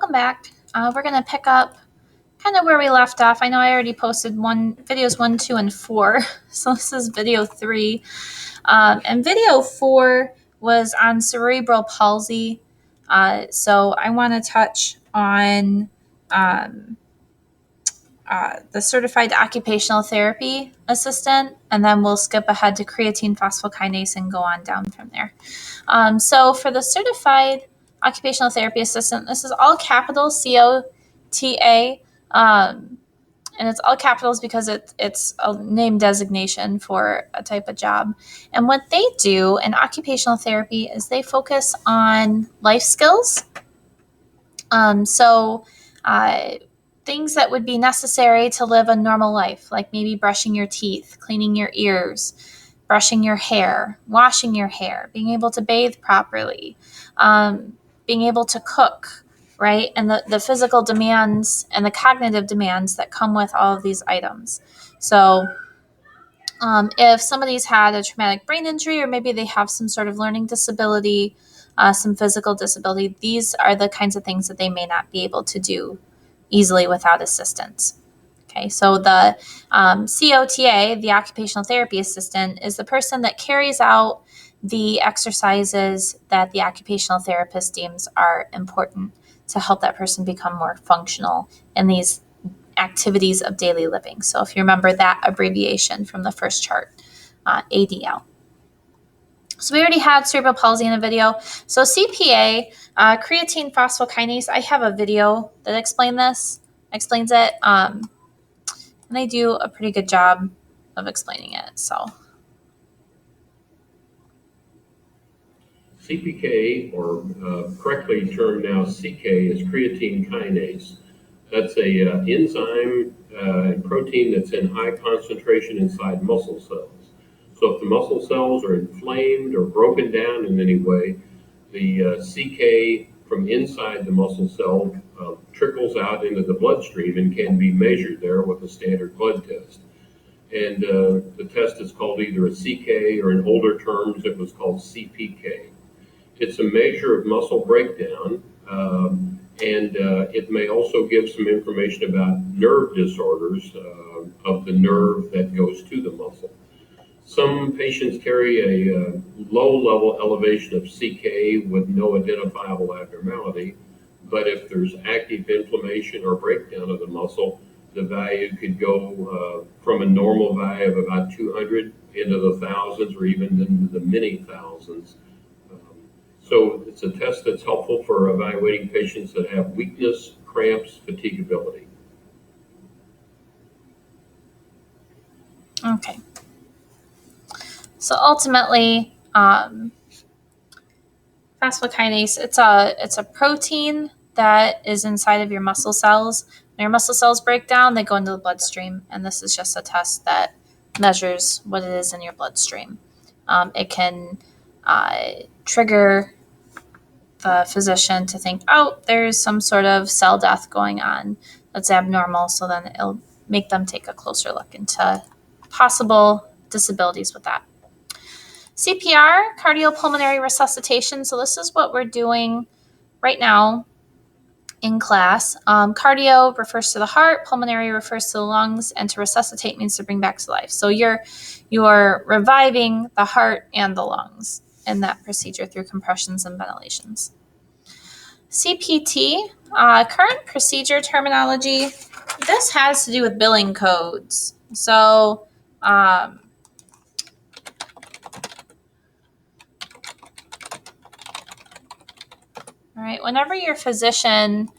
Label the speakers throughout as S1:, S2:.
S1: welcome back. We're going to pick up kind of where we left off. I know I already posted videos 1, 2, and 4. So this is video 3. And video 4 was on cerebral palsy. So I want to touch on the certified occupational therapy assistant, and then we'll skip ahead to creatine phosphokinase and go on down from there. So for the certified occupational therapy assistant, this is all capital COTA, and it's all capitals because it's a name designation for a type of job. And what they do in occupational therapy is they focus on life skills. Things that would be necessary to live a normal life, like maybe brushing your teeth, cleaning your ears, brushing your hair, washing your hair, being able to bathe properly, being able to cook, right? And the physical demands and the cognitive demands that come with all of these items. So if somebody's had a traumatic brain injury, or maybe they have some sort of learning disability, some physical disability, these are the kinds of things that they may not be able to do easily without assistance. Okay, so the COTA, the occupational therapy assistant, is the person that carries out the exercises that the occupational therapist deems are important to help that person become more functional in these activities of daily living. So if you remember that abbreviation from the first chart, ADL. So we already had cerebral palsy in a video. So CPA, creatine phosphokinase, I have a video that explains it. And they do a pretty good job of explaining it. So
S2: CPK, or correctly termed now CK, is creatine kinase. That's a enzyme and protein that's in high concentration inside muscle cells. So if the muscle cells are inflamed or broken down in any way, the CK from inside the muscle cell trickles out into the bloodstream and can be measured there with a standard blood test. And the test is called either a CK, or in older terms it was called CPK. It's a measure of muscle breakdown, and it may also give some information about nerve disorders of the nerve that goes to the muscle. Some patients carry a low-level elevation of CK with no identifiable abnormality, but if there's active inflammation or breakdown of the muscle, the value could go from a normal value of about 200 into the thousands, or even into the many thousands. So it's a test that's helpful for evaluating patients that have weakness, cramps, fatigability.
S1: okay. So ultimately, phosphokinase, it's a protein that is inside of your muscle cells. When your muscle cells break down, they go into the bloodstream, and this is just a test that measures what it is in your bloodstream. It can trigger the physician to think, oh, there's some sort of cell death going on that's abnormal, so then it'll make them take a closer look into possible disabilities with that. CPR, cardiopulmonary resuscitation. So this is what we're doing right now in class. Cardio refers to the heart, pulmonary refers to the lungs, and to resuscitate means to bring back to life. So you're reviving the heart and the lungs in that procedure through compressions and ventilations. CPT, current procedure terminology. This has to do with billing codes. So all right, whenever your physician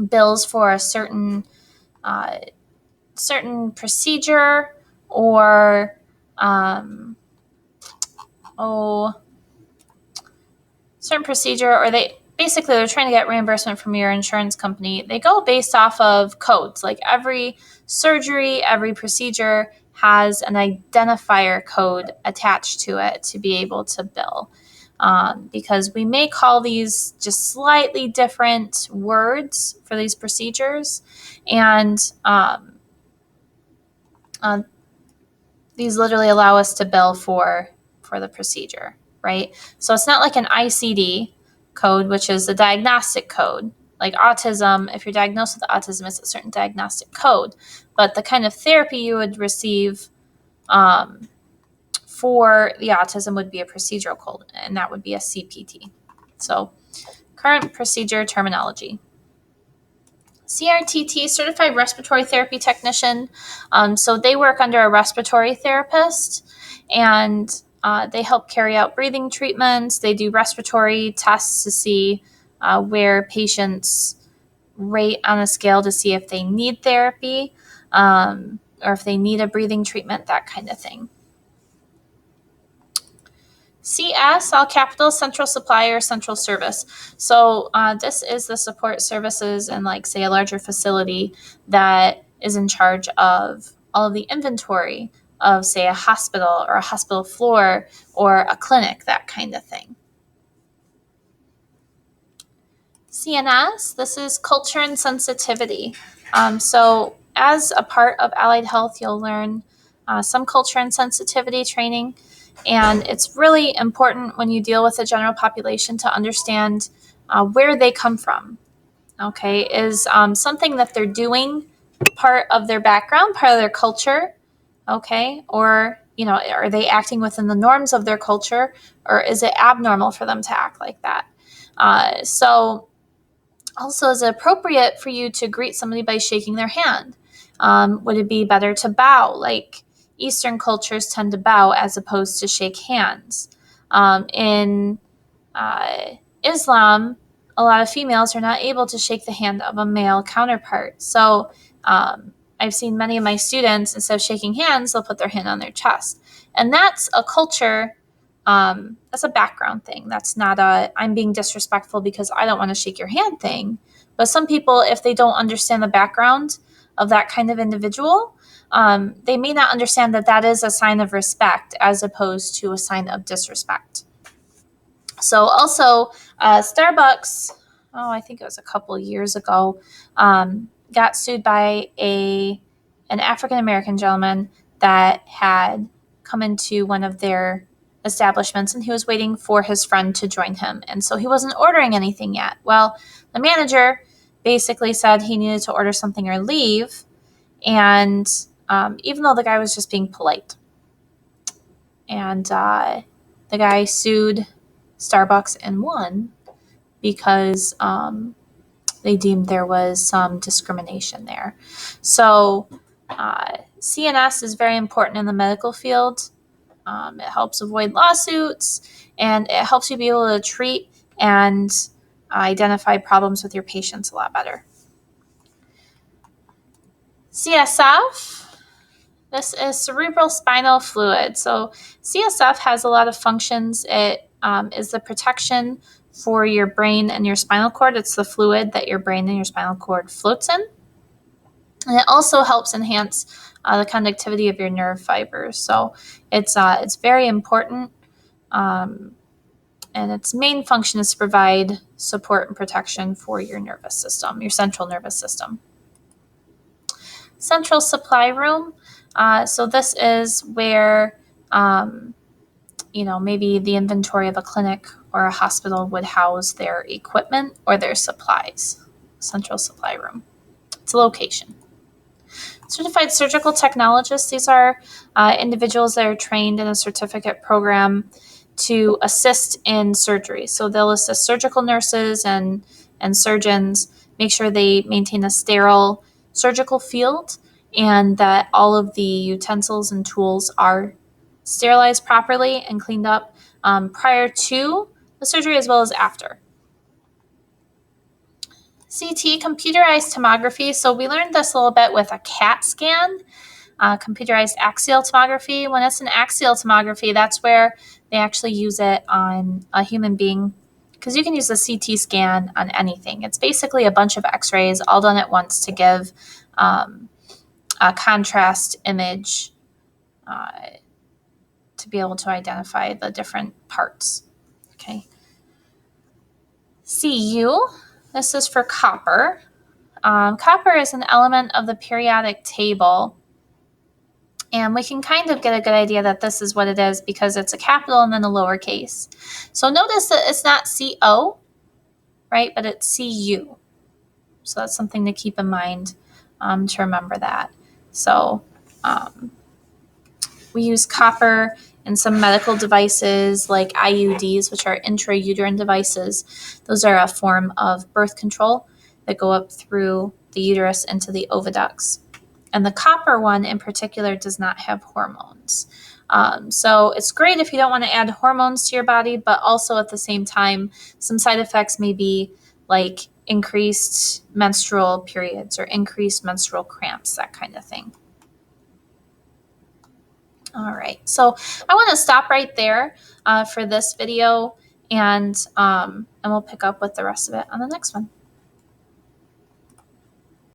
S1: bills for a certain procedure, or certain procedure, or they're trying to get reimbursement from your insurance company, they go based off of codes. Like every surgery, every procedure has an identifier code attached to it to be able to bill. Because we may call these just slightly different words for these procedures, and these literally allow us to bill for the procedure, right? So it's not like an ICD code, which is the diagnostic code. Like autism, if you're diagnosed with autism, it's a certain diagnostic code. But the kind of therapy you would receive for the autism would be a procedural code, and that would be a CPT. So, current procedure terminology. CRTT, Certified Respiratory Therapy Technician. So they work under a respiratory therapist, and they help carry out breathing treatments. They do respiratory tests to see where patients rate on a scale to see if they need therapy or if they need a breathing treatment, that kind of thing. CS, all capital, central supply or central service. So this is the support services in, like, say, a larger facility that is in charge of all of the inventory of, say, a hospital or a hospital floor or a clinic, that kind of thing. CNS, this is culture and sensitivity. So as a part of allied health, you'll learn some culture and sensitivity training. And it's really important when you deal with the general population to understand where they come from. Okay, is something that they're doing part of their background, part of their culture? Okay, or are they acting within the norms of their culture, or is it abnormal for them to act like that? So, also, is it appropriate for you to greet somebody by shaking their hand? Would it be better to bow, like Eastern cultures tend to bow as opposed to shake hands? In Islam, a lot of females are not able to shake the hand of a male counterpart. So I've seen many of my students, instead of shaking hands, they'll put their hand on their chest. And that's a culture, that's a background thing. That's not a, I'm being disrespectful because I don't want to shake your hand thing. But some people, if they don't understand the background of that kind of individual, they may not understand that that is a sign of respect as opposed to a sign of disrespect. So also, Starbucks, I think it was a couple years ago, got sued by an African-American gentleman that had come into one of their establishments, and he was waiting for his friend to join him. And so he wasn't ordering anything yet. Well, the manager basically said he needed to order something or leave, and even though the guy was just being polite. And the guy sued Starbucks and won because they deemed there was some discrimination there. So CNS is very important in the medical field. It helps avoid lawsuits, and it helps you be able to treat and identify problems with your patients a lot better. CSF, this is cerebral spinal fluid. So CSF has a lot of functions. It is the protection for your brain and your spinal cord. It's the fluid that your brain and your spinal cord floats in. And it also helps enhance the conductivity of your nerve fibers. So it's very important. And its main function is to provide support and protection for your nervous system, your central nervous system. Central supply room. So this is where, maybe the inventory of a clinic or a hospital would house their equipment or their supplies. Central supply room. It's a location. Certified surgical technologists. These are individuals that are trained in a certificate program to assist in surgery. So they'll assist surgical nurses and surgeons, make sure they maintain a sterile surgical field and that all of the utensils and tools are sterilized properly and cleaned up prior to the surgery as well as after. CT, computerized tomography. So we learned this a little bit with a CAT scan, computerized axial tomography. When it's an axial tomography, that's where they actually use it on a human being, because you can use a CT scan on anything. It's basically a bunch of x-rays all done at once to give a contrast image to be able to identify the different parts. Okay. Cu, this is for copper. Copper is an element of the periodic table, and we can kind of get a good idea that this is what it is because it's a capital and then a lowercase. So notice that it's not CO. right? But it's CU. So that's something to keep in mind, to remember that. So we use copper in some medical devices like IUDs, which are intrauterine devices. Those are a form of birth control that go up through the uterus into the oviducts. And the copper one in particular does not have hormones. So it's great if you don't want to add hormones to your body, but also at the same time, some side effects may be like increased menstrual periods or increased menstrual cramps, that kind of thing. All right, so I want to stop right there for this video, and we'll pick up with the rest of it on the next one.